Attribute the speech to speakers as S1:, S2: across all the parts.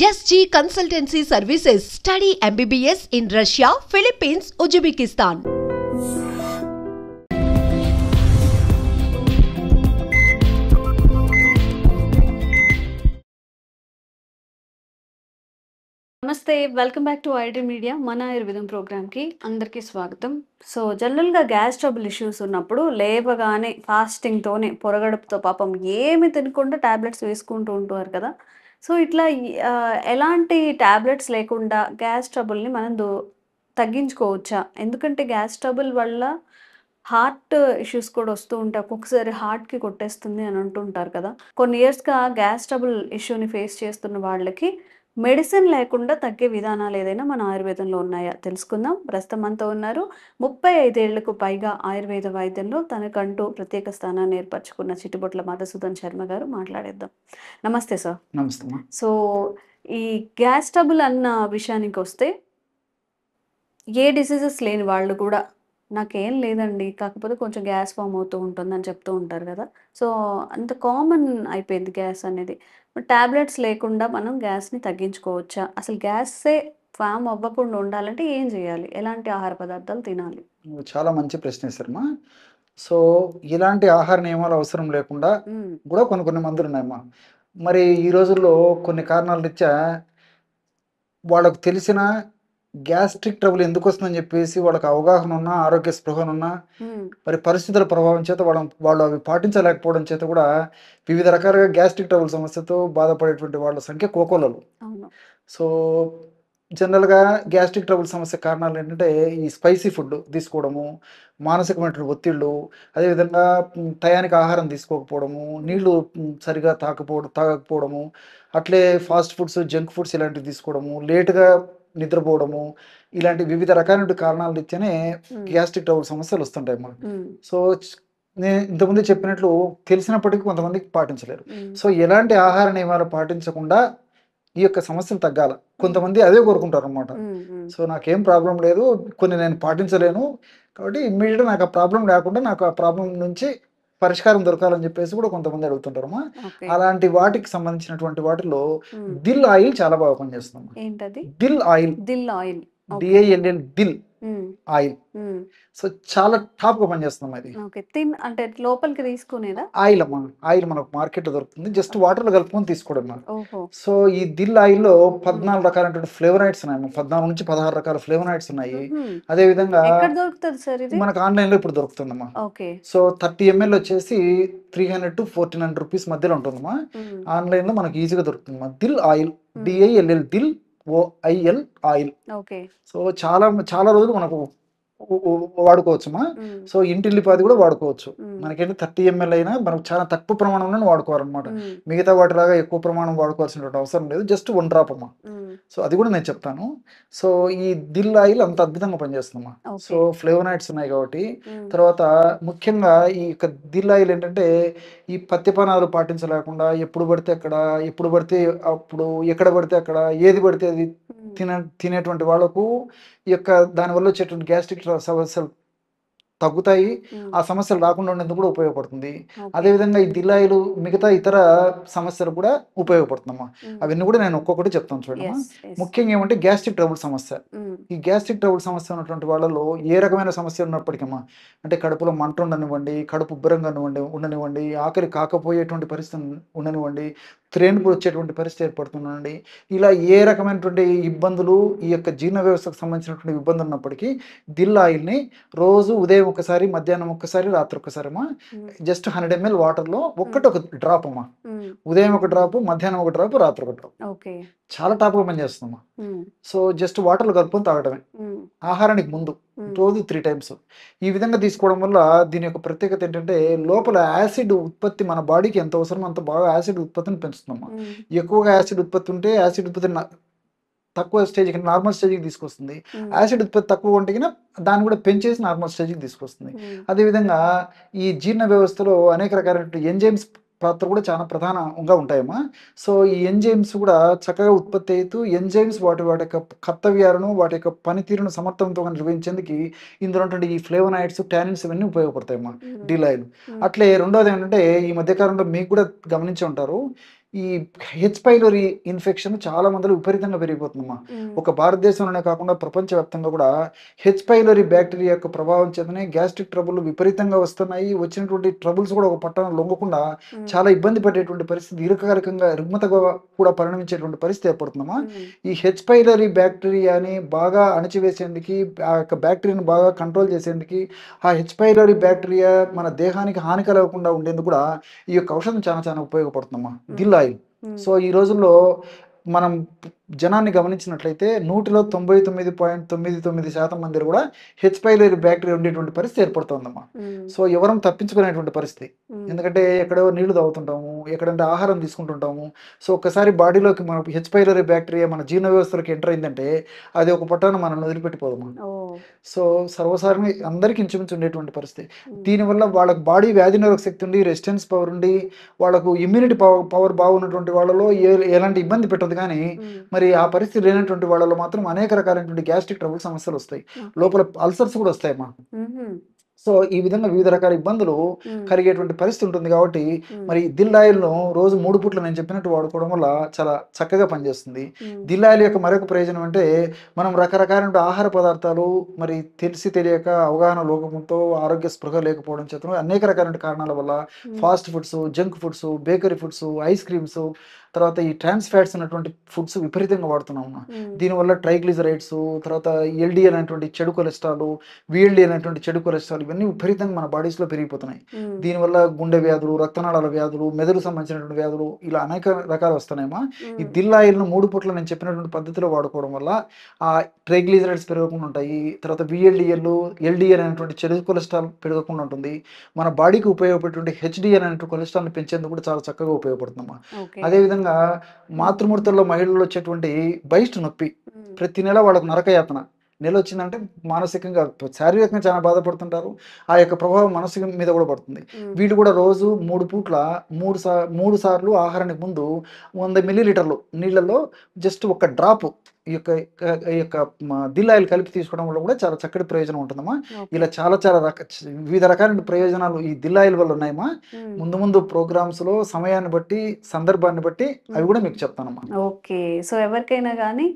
S1: SG Consultancy Services. Study MBBS in Russia, Philippines, Uzbekistan.
S2: నమస్తే, welcome back to IT media. మన ఆయుర్వేదం ప్రోగ్రామ్కి అందరికీ స్వాగతం. సో జనరల్గా గ్యాస్ ట్రబుల్ ఇష్యూస్ ఉన్నప్పుడు లేవగానే ఫాస్టింగ్తోనే పొరగడుపుతో పాపం ఏమి తినకుండా ట్యాబ్లెట్స్ వేసుకుంటూ ఉంటారు కదా. సో ఇట్లా ఎలాంటి ట్యాబ్లెట్స్ లేకుండా గ్యాస్ ట్రబుల్ని మనం తగ్గించుకోవచ్చా? ఎందుకంటే గ్యాస్ ట్రబుల్ వల్ల హార్ట్ ఇష్యూస్ కూడా వస్తూ ఉంటాయి. ఒక్కొక్కసారి హార్ట్కి కొట్టేస్తుంది అని అంటుంటారు కదా. కొన్ని ఇయర్స్గా గ్యాస్ ట్రబుల్ ఇష్యూని ఫేస్ చేస్తున్న వాళ్ళకి మెడిసిన్ లేకుండా తగ్గే విధానాలు ఏదైనా మన ఆయుర్వేదంలో ఉన్నాయా తెలుసుకుందాం. ప్రస్తుతం మనతో ఉన్నారు 35 ఏళ్లకు పైగా ఆయుర్వేద వైద్యంలో తనకంటూ ప్రత్యేక స్థానాన్ని ఏర్పరచుకున్న చిట్టుబొట్ల మధుసూదన్ శర్మ గారు. మాట్లాడేద్దాం. నమస్తే సార్.
S3: నమస్తే.
S2: సో ఈ గ్యాస్ ట్రబుల్ అన్న విషయానికి వస్తే, ఏ డిసీజెస్ లేని వాళ్ళు కూడా నాకేం లేదండి, కాకపోతే కొంచెం గ్యాస్ ఫామ్ అవుతూ ఉంటుందని చెప్తూ ఉంటారు కదా. సో అంత కామన్ అయిపోయింది గ్యాస్ అనేది. టాబ్లెట్స్ లేకుండా మనం గ్యాస్ని తగ్గించుకోవచ్చా? అసలు గ్యాసే ఫామ్ అవ్వకుండా ఉండాలంటే ఏం చేయాలి? ఎలాంటి ఆహార పదార్థాలు తినాలి?
S3: చాలా మంచి ప్రశ్న వేశారమ్మా. సో ఇలాంటి ఆహార నియమాలు అవసరం లేకుండా కూడా కొన్ని మందులు ఉన్నాయమ్మా. మరి ఈ రోజుల్లో కొన్ని కారణాల రీత్యా వాళ్ళకు తెలిసిన గ్యాస్ట్రిక్ ట్రబుల్ ఎందుకు వస్తుందని చెప్పేసి వాళ్ళకి అవగాహన ఉన్నా, ఆరోగ్య స్పృహనున్నా, మరి పరిస్థితుల ప్రభావం చేత వాళ్ళు అవి పాటించలేకపోవడం చేత కూడా వివిధ రకాలుగా గ్యాస్ట్రిక్ ట్రబుల్ సమస్యతో బాధపడేటువంటి వాళ్ళ సంఖ్య కోకోలలు. సో జనరల్గా గ్యాస్ట్రిక్ ట్రబుల్ సమస్య కారణాలు ఏంటంటే ఈ స్పైసీ ఫుడ్ తీసుకోవడము, మానసికమైనటువంటి ఒత్తిళ్ళు, అదేవిధంగా టయానికి ఆహారం తీసుకోకపోవడము, నీళ్లు సరిగా తాగకపోవడము, అట్లే ఫాస్ట్ ఫుడ్స్, జంక్ ఫుడ్స్ ఇలాంటివి తీసుకోవడము, లేటుగా నిద్రపోవడము, ఇలాంటి వివిధ రకాలైన కారణాల రీత్యానే గ్యాస్ట్రిక్ ట్రబుల్ సమస్యలు వస్తుంటాయి అమ్మా. సో నేను ఇంతకుముందు చెప్పినట్లు తెలిసినప్పటికీ కొంతమందికి పాటించలేరు. సో ఎలాంటి ఆహార నియమాలు పాటించకుండా ఈ యొక్క సమస్యలు తగ్గాల, కొంతమంది అదే కోరుకుంటారు అనమాట. సో నాకేం ప్రాబ్లం లేదు, కొన్ని నేను పాటించలేను, కాబట్టి ఇమ్మీడియట్గా నాకు ఆ ప్రాబ్లం లేకుండా నాకు ఆ ప్రాబ్లం నుంచి పరిష్కారం దొరకాలని చెప్పేసి కూడా కొంతమంది అడుగుతుంటారమ్మా. అలాంటి వాటికి సంబంధించినటువంటి వాటిలో దిల్ ఆయిల్ చాలా బాగా పనిచేస్తుంది. Dill oil, DILL, dill oil. So చాలా టాప్ గా పనిచేస్తుంది అది.
S2: అంటే లోపలికి తీసుకునేదా
S3: ఆయిల్ అమ్మా. ఆయిల్ మనకు మార్కెట్ లో దొరుకుతుంది, జస్ట్ వాటర్ లో కలుపుకొని తీసుకోవడం. సో ఈ దిల్ ఆయిల్ లో 14 రకాలైన ఫ్లేవరైడ్స్ ఉన్నాయి, 14 నుంచి 16 రకాల ఫ్లేవరైడ్స్ ఉన్నాయి. అదే విధంగా మనకు ఆన్లైన్ లో ఇప్పుడు దొరుకుతుందమ్మా. సో 30 ml వచ్చేసి 300 to 1400 రూపీస్ మధ్యలో ఉంటుందమ్మా. ఆన్లైన్ లో మనకు ఈజీగా దొరుకుతుందమ్మా. Dill oil, DILL, dill OIL oil. So చాలా రోజులు మనకు వాడుకోవచ్చమ్మా. సో ఇంటిల్లిపాది కూడా వాడుకోవచ్చు. మనకేంటి 30 ml అయినా మనకు చాలా తక్కువ ప్రమాణంలో వాడుకోవాలన్నమాట. మిగతా వాటిలాగా ఎక్కువ ప్రమాణం వాడుకోవాల్సినటువంటి అవసరం లేదు, జస్ట్ 1 డ్రాప్ అమ్మా. సో అది కూడా నేను చెప్తాను. సో ఈ దిల్ ఆయిల్ అంత అద్భుతంగా పనిచేస్తుందమ్మా. సో ఫ్లేవనాయిడ్స్ ఉన్నాయి కాబట్టి. తర్వాత ముఖ్యంగా ఈ యొక్క దిల్ ఆయిల్ ఏంటంటే ఈ పత్యపానాలు పాటించలేకుండా ఎప్పుడు పడితే అక్కడ, ఎప్పుడు పడితే అప్పుడు, ఎక్కడ పడితే అక్కడ, ఏది పడితే అది తినేటువంటి వాళ్ళకు ఈ యొక్క దానివల్ల వచ్చేటువంటి గ్యాస్ట్రిక్ సమస్యలు తగ్గుతాయి, ఆ సమస్యలు రాకుండా ఉండేందుకు కూడా ఉపయోగపడుతుంది. అదేవిధంగా ఈ దిల్ ఆయిల్ మిగతా ఇతర సమస్యలు కూడా ఉపయోగపడుతుందమ్మా. అవన్నీ కూడా నేను ఒక్కొక్కటి చెప్తాను చూడమ్మా. ముఖ్యంగా ఏమంటే గ్యాస్ట్రిక్ ట్రబుల్ సమస్య. ఈ గ్యాస్ట్రిక్ ట్రబుల్ సమస్య ఉన్నటువంటి వాళ్ళలో ఏ రకమైన సమస్య ఉన్నప్పటికమ్మా, అంటే కడుపులో మంట ఉండనివ్వండి, కడుపు ఉబ్బరంగా ఉండనివ్వండి, ఆకలి కాకపోయేటువంటి పరిస్థితి ఉండనివ్వండి, త్రేణుకు వచ్చేటువంటి పరిస్థితి ఏర్పడుతుందండి, ఇలా ఏ రకమైనటువంటి ఇబ్బందులు, ఈ యొక్క జీర్ణ వ్యవస్థకు సంబంధించినటువంటి ఇబ్బందులు ఉన్నప్పటికీ దిల్ ఆయిల్ని రోజు ఉదయం ఒకసారి, మధ్యాహ్నం ఒక్కసారి, రాత్రి ఒక్కసారి అమ్మా, జస్ట్ 100 ml వాటర్లో ఒక డ్రాప్ అమ్మా. ఉదయం ఒక డ్రాప్, మధ్యాహ్నం ఒక డ్రాప్, రాత్రి ఒక డ్రాప్. చాలా టాప్గా పనిచేస్తుందమ్మా. సో జస్ట్ వాటర్లో కలుపుకొని తాగడమే ఆహారానికి ముందు, రోజు 3 times. ఈ విధంగా తీసుకోవడం వల్ల దీని యొక్క ప్రత్యేకత ఏంటంటే లోపల యాసిడ్ ఉత్పత్తి మన బాడీకి ఎంత అవసరమో అంత బాగా యాసిడ్ ఉత్పత్తిని పెంచుతుందమ్మా. ఎక్కువగా యాసిడ్ ఉత్పత్తి ఉంటే యాసిడ్ ఉత్పత్తిని తక్కువ స్టేజ్కి, నార్మల్ స్టేజ్కి తీసుకొస్తుంది. యాసిడ్ ఉత్పత్తి తక్కువ ఉంటే దాన్ని కూడా పెంచేసి నార్మల్ స్టేజ్కి తీసుకొస్తుంది. అదేవిధంగా ఈ జీర్ణ వ్యవస్థలో అనేక రకాలైన ఎంజైమ్స్ పాత్ర కూడా చాలా ప్రధానంగా ఉంటాయమ్మా. సో ఈ ఎంజైమ్స్ కూడా చక్కగా ఉత్పత్తి అవుతూ ఎంజైమ్స్ వాటి యొక్క కర్తవ్యాలను, వాటి యొక్క పనితీరును సమర్థవంతంగా నిర్వహించేందుకు ఇందులో ఉన్నటువంటి ఈ ఫ్లేవనాయిడ్స్, టానిన్స్ ఇవన్నీ ఉపయోగపడతాయమ్మా దిల్ ఆయిల్. అట్లే రెండోది ఏంటంటే ఈ మధ్యకాలంలో మీకు కూడా గమనించి ఉంటారు, ఈ హెచ్ పైలోరీ ఇన్ఫెక్షన్ చాలా మందిలో విపరీతంగా పెరిగిపోతుందమ్మా. ఒక భారతదేశంలోనే కాకుండా ప్రపంచవ్యాప్తంగా కూడా హెచ్ పైలోరీ బ్యాక్టీరియా యొక్క ప్రభావం చేతనే గ్యాస్ట్రిక్ ట్రబుల్ విపరీతంగా వస్తున్నాయి. వచ్చినటువంటి ట్రబుల్స్ కూడా ఒక పట్టణం లొంగకుండా చాలా ఇబ్బంది పడేటువంటి పరిస్థితి, దీర్ఘకాలికంగా రుగ్మతగా కూడా పరిణమించేటువంటి పరిస్థితి ఏర్పడుతుందమ్మా. ఈ హెచ్ పైలోరీ బ్యాక్టీరియాని బాగా అణచివేసేందుకు, ఆ యొక్క బ్యాక్టీరియాని బాగా కంట్రోల్ చేసేందుకు, ఆ హెచ్ పైలోరీ బ్యాక్టీరియా మన దేహానికి హాని కలగకుండా ఉండేందుకు కూడా ఈ యొక్క ఔషధం చాలా చాలా ఉపయోగపడుతుందమ్మా, దిల్ ఆయిల్. సో ఈ రోజుల్లో మనం జనాన్ని గమనించినట్లయితే 100లో 99.99% మంది కూడా హెచ్ పైలోరీ బ్యాక్టీరియా ఉండేటువంటి పరిస్థితి ఏర్పడుతుందమ్మా. సో ఎవరం తప్పించుకునేటువంటి పరిస్థితి, ఎందుకంటే ఎక్కడో నీళ్లు తాగుతుంటాము, ఎక్కడంటే ఆహారం తీసుకుంటుంటాము. సో ఒక్కసారి బాడీలోకి మన హెచ్ పైలోరీ బ్యాక్టీరియా మన జీర్ణ వ్యవస్థలోకి ఎంటర్ అయిందంటే అది ఒక పట్టాన మనల్ని వదిలిపెట్టిపోదమ్మా. సో సర్వసాధారణ అందరికీ ఇంచుమించు ఉండేటువంటి పరిస్థితి. దీనివల్ల వాళ్ళకు బాడీ వ్యాధి నిరోధక శక్తి ఉండి, రెసిస్టెన్స్ పవర్ ఉండి, వాళ్ళకు ఇమ్యూనిటీ పవర్ బాగున్నటువంటి వాళ్ళలో ఎలాంటి ఇబ్బంది పెట్టదు. కానీ మరి ఆ పరిస్థితి లేనటువంటి వాళ్ళలో మాత్రం అనేక రకాలైనటువంటి గ్యాస్ట్రిక్ ట్రబుల్ సమస్యలు వస్తాయి, లోపల అల్సర్స్ కూడా వస్తాయమ్మా. సో ఈ విధంగా వివిధ రకాల ఇబ్బందులు కలిగేటువంటి పరిస్థితి ఉంటుంది. కాబట్టి మరి దిల్ ఆయిల్ను రోజు 3 పూట్లు నేను చెప్పినట్టు వాడుకోవడం వల్ల చాలా చక్కగా పనిచేస్తుంది. దిల్ ఆయిల్ యొక్క మరొక ప్రయోజనం అంటే మనం రకరకాల ఆహార పదార్థాలు మరి తెలిసి తెలియక అవగాహన లోపంతో ఆరోగ్య స్పృహ లేకపోవడం చేత అనేక రకాల కారణాల వల్ల fast foods, junk foods, bakery foods, ice creams, తర్వాత ఈ ట్రాన్స్ ఫ్యాట్స్ అనేటువంటి ఫుడ్స్ విపరీతంగా వాడుతున్నాము. దీనివల్ల ట్రైగ్లిజరైడ్స్, తర్వాత ఎల్డి అనేటువంటి చెడు కొలెస్ట్రాల్, విఎల్డి అనేటువంటి చెడు కొలెస్ట్రాల్ ఇవన్నీ విపరీతంగా మన బాడీస్లో పెరిగిపోతున్నాయి. దీనివల్ల గుండె వ్యాధులు, రక్తనాళాల వ్యాధులు, మెదడు సంబంధించినటువంటి వ్యాధులు ఇలా అనేక రకాలు వస్తున్నాయమ్మా. ఈ దిల్ ఆయిల్ను 3 పూట్ల నేను చెప్పినటువంటి పద్ధతిలో వాడుకోవడం వల్ల ఆ ట్రైగ్లిజరైడ్స్ పెరగకుండా ఉంటాయి. తర్వాత విఎల్డిఎల్, ఎల్డిఎల్ అనేటువంటి చెడు కొలెస్ట్రాల్ పెరగకుండా ఉంటుంది. మన బాడీకి ఉపయోగపడేటువంటి హెచ్డిఎల్ అనేటువంటి కొలెస్ట్రాల్ని పెంచేందుకు కూడా చాలా చక్కగా ఉపయోగపడుతుందమ్మా. అదేవిధంగా మాతృమూర్తుల్లో మహిళల్లో వచ్చేటువంటి బహిష్టు నొప్పి, ప్రతి నెల వాళ్ళకు నరకయాతన, నెల వచ్చిందంటే మానసికంగా శారీరకంగా చాలా బాధపడుతుంటారు. ఆ యొక్క ప్రభావం మనసు మీద కూడా పడుతుంది. వీళ్ళు కూడా రోజు 3 పూట్ల 3 సార్లు ఆహారానికి ముందు 100 మిల్లీలీటర్లు నీళ్ళల్లో జస్ట్ ఒక డ్రాప్ ఈ యొక్క దిల్ ఆయిల్ కలిపి తీసుకోవడం వల్ల కూడా చాలా చక్కటి ప్రయోజనం ఉంటుందమ్మా. ఇలా చాలా చాలా వివిధ రకాల ప్రయోజనాలు ఈ దిల్ ఆయిల్ వల్ల ఉన్నాయమ్మా. ముందు ప్రోగ్రామ్స్ లో సమయాన్ని బట్టి, సందర్భాన్ని బట్టి అవి కూడా మీకు చెప్తానమ్మా.
S2: ఓకే, సో ఎవరికైనా కానీ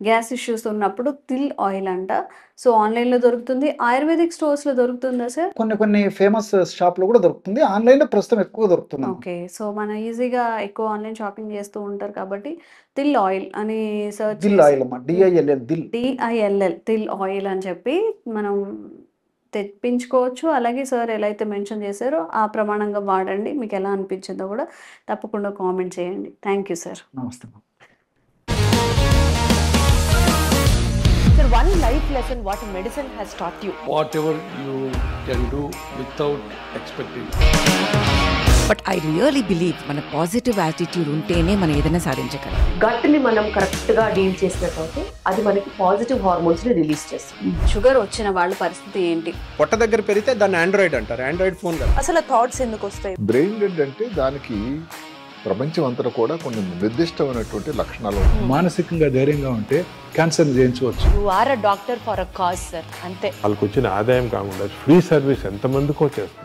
S2: గ్యాస్ ఇష్యూస్ ఉన్నప్పుడు దిల్ ఆయిల్ అంట, సో ఆన్లైన్ లో దొరుకుతుంది, ఆయుర్వేదిక్ స్టోర్స్ లో దొరుకుతుందా సార్?
S3: కొన్ని ఫేమస్ షాప్ లో కూడా దొరుకుతుంది, ఆన్లైన్ లో ప్రస్తుతం ఎక్కువ దొరుకుతుంది.
S2: ఓకే, సో మనం ఈజీగా ఎక్కువ ఆన్లైన్ షాపింగ్ చేస్తూ ఉంటారు కాబట్టి దిల్ ఆయిల్ అని సర్చ్,
S3: దిల్ ఆయిల్ అమ్మా, డిఐఎల్ఎల్,
S2: దిల్ ఆయిల్ అని చెప్పి మనం తెప్పించుకోవచ్చు. అలాగే సార్ ఎలా అయితే మెన్షన్ చేశారో ఆ ప్రమాణంగా వాడండి. మీకు ఎలా అనిపించిందో కూడా తప్పకుండా కామెంట్ చేయండి. Thank you sir.
S3: నమస్తే.
S1: Sir, one life lesson what medicine has taught you.
S4: Whatever you can do without expecting.
S5: But I really believe మన పాజిటివ్ యాటిట్యూడ్ ఉంటేనే మనం ఏదైనా సాధించగలం.
S6: గట్ని మనం కరెక్ట్గా డీల్ చేసినట్లయితే అది మనకి పాజిటివ్ హార్మోన్స్ని రిలీజ్ చేస్తుంది.
S2: షుగర్ వచ్చిన వాళ్ళ పరిస్థితి ఏంటి?
S7: పొట్ట దగ్గర పెరిగితే దాన్ని ఆండ్రాయిడ్ అంటారు, ఆండ్రాయిడ్ ఫోన్ కదా.
S8: అసలు థాట్స్ ఎందుకు వస్తాయి?
S9: బ్రెయిన్ డెడ్ అంటే దానికి ప్రపంచం అంతా కూడా కొన్ని నిర్దిష్టమైనటువంటి లక్షణాలు.
S10: మానసికంగా ధైర్యంగా ఉంటే క్యాన్సర్ జయించవచ్చు.
S8: You are a doctor for a cause sir, అంతే.
S11: వాళ్ళకి వచ్చిన ఆదాయం కాకుండా ఫ్రీ సర్వీస్ ఎంతమందికో చేస్తుంది.